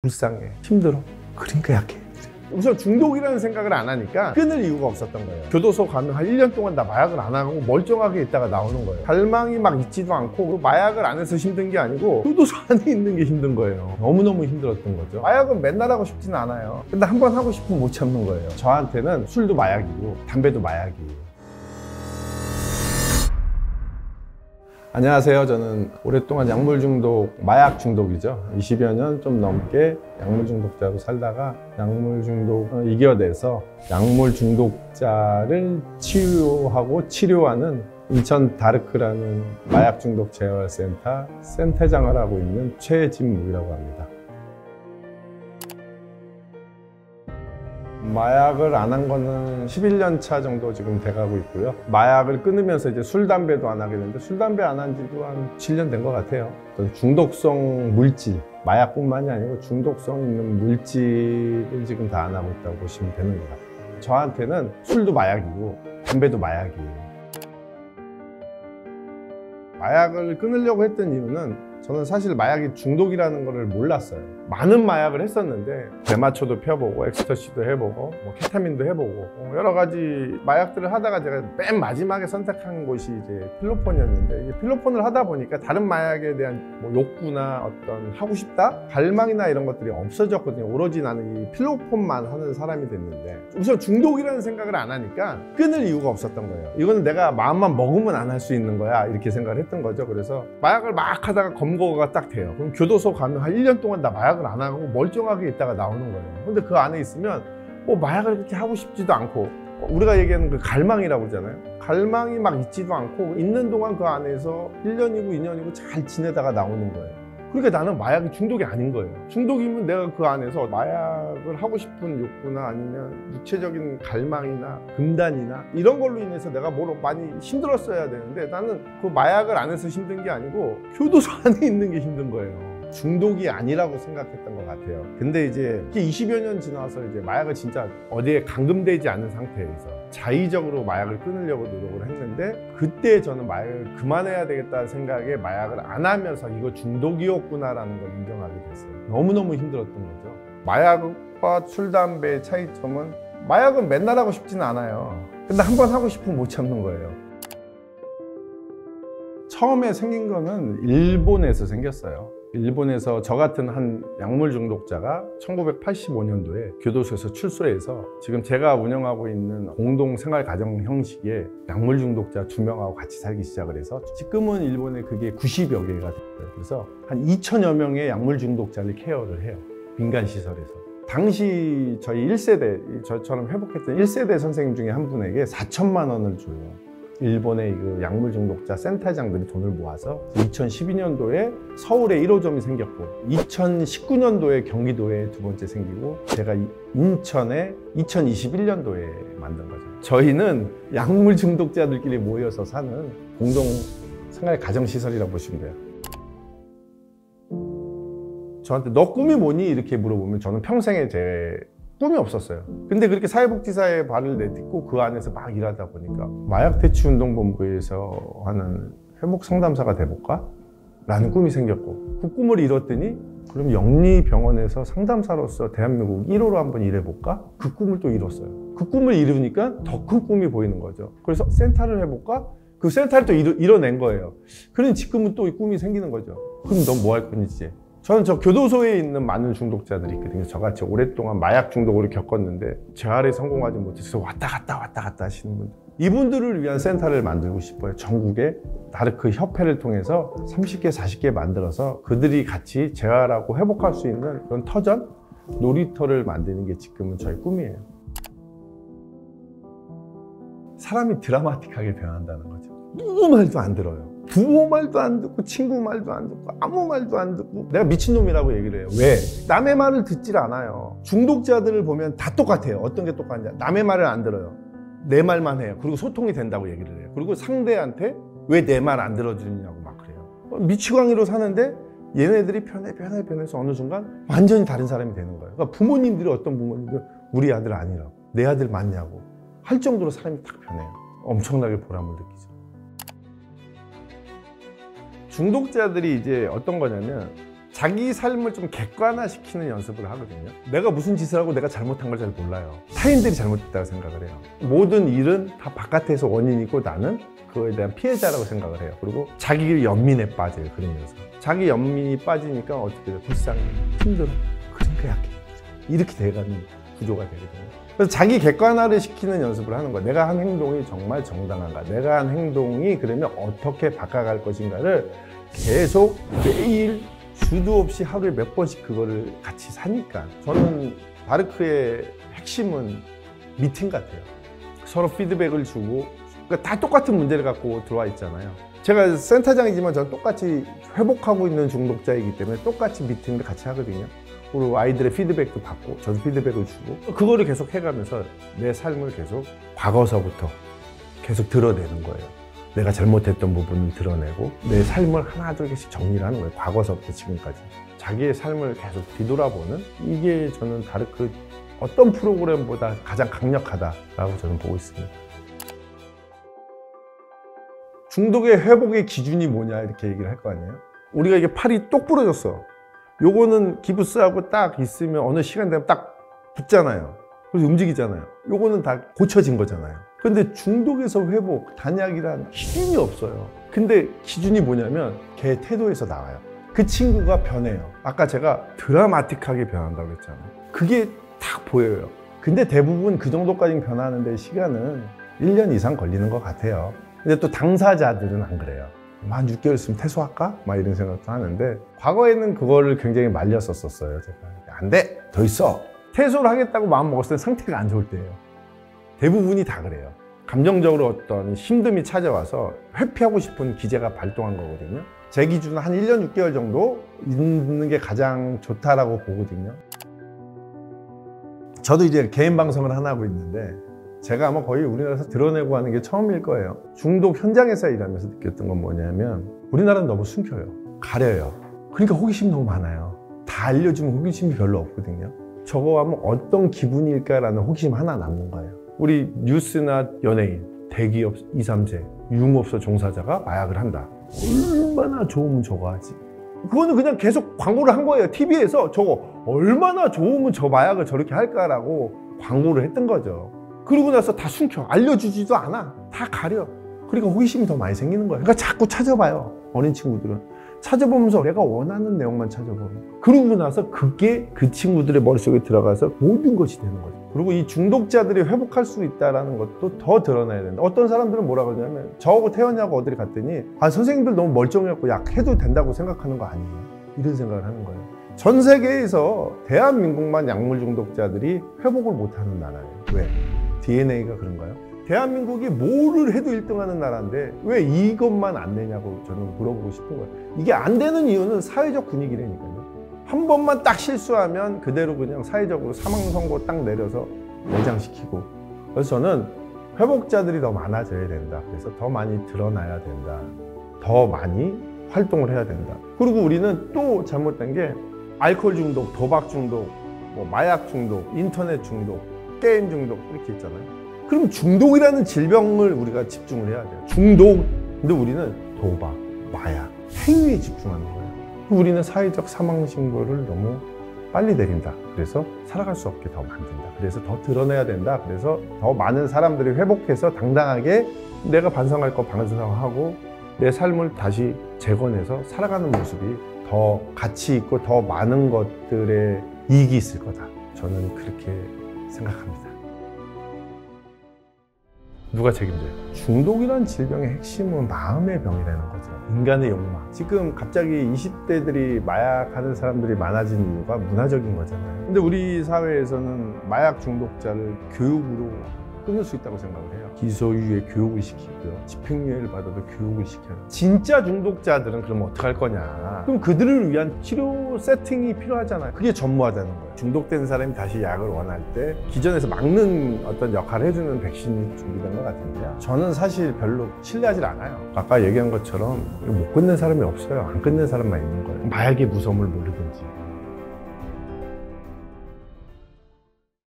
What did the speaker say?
불쌍해, 힘들어, 그러니까 약해. 우선 중독이라는 생각을 안 하니까 끊을 이유가 없었던 거예요. 교도소 가면 한 1년 동안 나 마약을 안 하고 멀쩡하게 있다가 나오는 거예요. 갈망이 막 있지도 않고, 그리고 마약을 안 해서 힘든 게 아니고 교도소 안에 있는 게 힘든 거예요. 너무너무 힘들었던 거죠. 마약은 맨날 하고 싶지는 않아요. 근데 한 번 하고 싶으면 못 참는 거예요. 저한테는 술도 마약이고 담배도 마약이에요. 안녕하세요. 저는 오랫동안 약물 중독, 마약 중독이죠. 20여 년 좀 넘게 약물 중독자로 살다가 약물 중독을 이겨내서 약물 중독자를 치유하고 치료하는 인천 다르크라는 마약 중독 재활센터 센터장을 하고 있는 최진무이라고 합니다. 마약을 안 한 거는 11년 차 정도 지금 돼가고 있고요. 마약을 끊으면서 이제 술, 담배도 안 하게 됐는데 술, 담배 안 한 지도 한 7년 된 것 같아요. 중독성 물질, 마약뿐만이 아니고 중독성 있는 물질을 지금 다 안 하고 있다고 보시면 되는 것 같아요. 저한테는 술도 마약이고 담배도 마약이에요. 마약을 끊으려고 했던 이유는 저는 사실 마약이 중독이라는 것을 몰랐어요. 많은 마약을 했었는데 대마초도 펴보고 엑스터시도 해보고 뭐 케타민도 해보고 여러 가지 마약들을 하다가 제가 맨 마지막에 선택한 곳이 이제 필로폰이었는데, 이게 필로폰을 하다 보니까 다른 마약에 대한 뭐 욕구나 어떤 하고 싶다? 갈망이나 이런 것들이 없어졌거든요. 오로지 나는 이 필로폰만 하는 사람이 됐는데, 우선 중독이라는 생각을 안 하니까 끊을 이유가 없었던 거예요. 이거는 내가 마음만 먹으면 안 할 수 있는 거야, 이렇게 생각을 했던 거죠. 그래서 마약을 막 하다가 검거가 딱 돼요. 그럼 교도소 가면 한 1년 동안 나 마약을 안 하고 멀쩡하게 있다가 나오는 거예요. 근데 그 안에 있으면 뭐 마약을 그렇게 하고 싶지도 않고, 우리가 얘기하는 그 갈망이라고 그러잖아요. 갈망이 막 있지도 않고, 있는 동안 그 안에서 1년이고 2년이고 잘 지내다가 나오는 거예요. 그러니까 나는 마약이 중독이 아닌 거예요. 중독이면 내가 그 안에서 마약을 하고 싶은 욕구나 아니면 육체적인 갈망이나 금단이나 이런 걸로 인해서 내가 뭘 많이 힘들었어야 되는데, 나는 그 마약을 안 해서 힘든 게 아니고 교도소 안에 있는 게 힘든 거예요. 중독이 아니라고 생각했던 것 같아요. 근데 이제 20여 년 지나서 이제 마약을 진짜 어디에 감금되지 않은 상태에서 자의적으로 마약을 끊으려고 노력을 했는데, 그때 저는 마약을 그만해야 되겠다는 생각에 마약을 안 하면서 이거 중독이었구나라는 걸 인정하게 됐어요. 너무너무 힘들었던 거죠. 마약과 술, 담배의 차이점은, 마약은 맨날 하고 싶지는 않아요. 근데 한 번 하고 싶으면 못 참는 거예요. 처음에 생긴 거는 일본에서 생겼어요. 일본에서 저 같은 한 약물 중독자가 1985년도에 교도소에서 출소해서 지금 제가 운영하고 있는 공동생활가정 형식의 약물 중독자 2명하고 같이 살기 시작을 해서, 지금은 일본에 그게 90여 개가 됐어요. 그래서 한 2천여 명의 약물 중독자를 케어를 해요. 민간시설에서. 당시 저희 1세대, 저처럼 회복했던 1세대 선생님 중에 한 분에게 4천만 원을 줘요. 일본의 그 약물 중독자 센터장들이 돈을 모아서 2012년도에 서울에 1호점이 생겼고, 2019년도에 경기도에 두 번째 생기고, 제가 인천에 2021년도에 만든 거죠. 저희는 약물 중독자들끼리 모여서 사는 공동 생활 가정시설이라고 보시면 돼요. 저한테 너 꿈이 뭐니? 이렇게 물어보면 저는 평생에 제 꿈이 없었어요. 근데 그렇게 사회복지사에 발을 내딛고 그 안에서 막 일하다 보니까 마약대치운동본부에서 하는 회복상담사가 돼볼까? 라는 꿈이 생겼고, 그 꿈을 이뤘더니 그럼 영리병원에서 상담사로서 대한민국 1호로 한번 일해볼까? 그 꿈을 또 이뤘어요. 그 꿈을 이루니까 더 큰 꿈이 보이는 거죠. 그래서 센터를 해볼까? 그 센터를 또 이뤄낸 거예요. 그러니 지금은 또 이 꿈이 생기는 거죠. 그럼 넌 뭐 할 거니 이제? 저는 저 교도소에 있는 많은 중독자들이 있거든요. 저같이 오랫동안 마약 중독으로 겪었는데 재활에 성공하지 못해서 왔다 갔다 하시는 분들, 이분들을 위한 센터를 만들고 싶어요. 전국에 다르크 협회를 통해서 30개, 40개 만들어서 그들이 같이 재활하고 회복할 수 있는 그런 터전, 놀이터를 만드는 게 지금은 저희 꿈이에요. 사람이 드라마틱하게 변한다는 거죠. 누구 말도 안 들어요. 부모 말도 안 듣고 친구 말도 안 듣고 아무 말도 안 듣고 내가 미친놈이라고 얘기를 해요. 왜? 남의 말을 듣질 않아요. 중독자들을 보면 다 똑같아요. 어떤 게 똑같냐? 남의 말을 안 들어요. 내 말만 해요. 그리고 소통이 된다고 얘기를 해요. 그리고 상대한테 왜 내 말 안 들어주느냐고 막 그래요. 미치광이로 사는데 얘네들이 변해서 어느 순간 완전히 다른 사람이 되는 거예요. 그러니까 부모님들이, 어떤 부모님들 우리 아들 아니라고, 내 아들 맞냐고 할 정도로 사람이 딱 변해요. 엄청나게 보람을 느끼죠. 중독자들이 이제 어떤 거냐면, 자기 삶을 좀 객관화시키는 연습을 하거든요. 내가 무슨 짓을 하고 내가 잘못한 걸 잘 몰라요. 타인들이 잘못했다고 생각을 해요. 모든 일은 다 바깥에서 원인이 있고 나는 그거에 대한 피해자라고 생각을 해요. 그리고 자기 연민에 빠져요. 그러면서 자기 연민이 빠지니까 어떻게 돼요? 불쌍해, 힘들어, 그러니까 약해, 이렇게 돼가는 구조가 되거든요. 그래서 자기 객관화를 시키는 연습을 하는 거예요. 내가 한 행동이 정말 정당한가, 내가 한 행동이 그러면 어떻게 바꿔갈 것인가를 계속 매일 수도 없이 하루에 몇 번씩 그거를 같이 사니까. 저는 바르크의 핵심은 미팅 같아요. 서로 피드백을 주고, 그러니까 다 똑같은 문제를 갖고 들어와 있잖아요. 제가 센터장이지만 저는 똑같이 회복하고 있는 중독자이기 때문에 똑같이 미팅을 같이 하거든요. 그리고 아이들의 피드백도 받고 저도 피드백을 주고, 그거를 계속 해가면서 내 삶을 계속 과거서부터 계속 드러내는 거예요. 내가 잘못했던 부분을 드러내고 내 삶을 하나 둘 개씩 정리를 하는 거예요. 과거서부터 지금까지 자기의 삶을 계속 뒤돌아보는, 이게 저는 바르크 어떤 프로그램보다 가장 강력하다라고 저는 보고 있습니다. 중독의 회복의 기준이 뭐냐 이렇게 얘기를 할 거 아니에요. 우리가 이게 팔이 똑 부러졌어. 요거는 기부스하고 딱 있으면 어느 시간 되면 딱 붙잖아요. 그래서 움직이잖아요. 요거는 다 고쳐진 거잖아요. 근데 중독에서 회복, 단약이란 기준이 없어요. 근데 기준이 뭐냐면 걔 태도에서 나와요. 그 친구가 변해요. 아까 제가 드라마틱하게 변한다고 했잖아요. 그게 딱 보여요. 근데 대부분 그 정도까지 변하는데 시간은 1년 이상 걸리는 것 같아요. 근데 또 당사자들은 안 그래요. 한 6개월 있으면 퇴소할까? 막 이런 생각도 하는데, 과거에는 그거를 굉장히 말렸었어요. 제가 안 돼! 더 있어! 퇴소를 하겠다고 마음 먹었을 때 상태가 안 좋을 때예요. 대부분이 다 그래요. 감정적으로 어떤 힘듦이 찾아와서 회피하고 싶은 기제가 발동한 거거든요. 제 기준은 한 1년 6개월 정도 있는 게 가장 좋다라고 보거든요. 저도 이제 개인 방송을 하나 하고 있는데, 제가 아마 거의 우리나라에서 드러내고 하는 게 처음일 거예요. 중독 현장에서 일하면서 느꼈던 건 뭐냐면, 우리나라는 너무 숨겨요. 가려요. 그러니까 호기심이 너무 많아요. 다 알려주면 호기심이 별로 없거든요. 저거 하면 어떤 기분일까라는 호기심 하나 남는 거예요. 우리 뉴스나 연예인, 대기업 2, 3세, 유흥업소 종사자가 마약을 한다. 얼마나 좋으면 저거 하지? 그거는 그냥 계속 광고를 한 거예요. TV에서 저거 얼마나 좋으면 저 마약을 저렇게 할까라고 광고를 했던 거죠. 그러고 나서 다 숨겨. 알려주지도 않아. 다 가려. 그러니까 호기심이 더 많이 생기는 거예요. 그러니까 자꾸 찾아봐요. 어린 친구들은. 찾아보면서 내가 원하는 내용만 찾아보는. 그러고 나서 그게 그 친구들의 머릿속에 들어가서 모든 것이 되는 거죠. 그리고 이 중독자들이 회복할 수 있다는 것도 더 드러나야 된다. 어떤 사람들은 뭐라 그러냐면, 저하고 태어나고 어디를 갔더니 선생님들 너무 멀쩡해갖고 약 해도 된다고 생각하는 거 아니에요? 이런 생각을 하는 거예요. 전 세계에서 대한민국만 약물 중독자들이 회복을 못하는 나라예요. 왜? DNA가 그런가요? 대한민국이 뭐를 해도 1등하는 나라인데 왜 이것만 안 되냐고 저는 물어보고 싶은 거예요. 이게 안 되는 이유는 사회적 분위기라니까요. 한 번만 딱 실수하면 그대로 그냥 사회적으로 사망 선고 딱 내려서 매장시키고. 그래서 저는 회복자들이 더 많아져야 된다. 그래서 더 많이 드러나야 된다. 더 많이 활동을 해야 된다. 그리고 우리는 또 잘못된 게 알코올 중독, 도박 중독, 뭐 마약 중독, 인터넷 중독, 게임 중독 이렇게 있잖아요. 그럼 중독이라는 질병을 우리가 집중을 해야 돼요. 중독. 근데 우리는 도박, 마약, 행위에 집중하는 거예요. 우리는 사회적 사망 신고를 너무 빨리 내린다. 그래서 살아갈 수 없게 더 만든다. 그래서 더 드러내야 된다. 그래서 더 많은 사람들이 회복해서 당당하게 내가 반성할 거 반성하고 내 삶을 다시 재건해서 살아가는 모습이 더 가치 있고 더 많은 것들에 이익이 있을 거다. 저는 그렇게 생각합니다. 누가 책임져요? 중독이란 질병의 핵심은 마음의 병이라는 거죠. 인간의 욕망. 지금 갑자기 20대들이 마약하는 사람들이 많아진 이유가 문화적인 거잖아요. 근데 우리 사회에서는 마약 중독자를 교육으로 끊을 수 있다고 생각을 해요. 기소유예 교육을 시키고요. 집행유예를 받아도 교육을 시켜요. 진짜 중독자들은 그러면 어떡할 거냐. 그럼 그들을 위한 치료 세팅이 필요하잖아요. 그게 전무하다는 거예요. 중독된 사람이 다시 약을 원할 때 기존에서 막는 어떤 역할을 해주는 백신이 준비된 것 같은데요. 저는 사실 별로 신뢰하지 않아요. 아까 얘기한 것처럼 못 끊는 사람이 없어요. 안 끊는 사람만 있는 거예요. 마약의 무서움을 모르든지.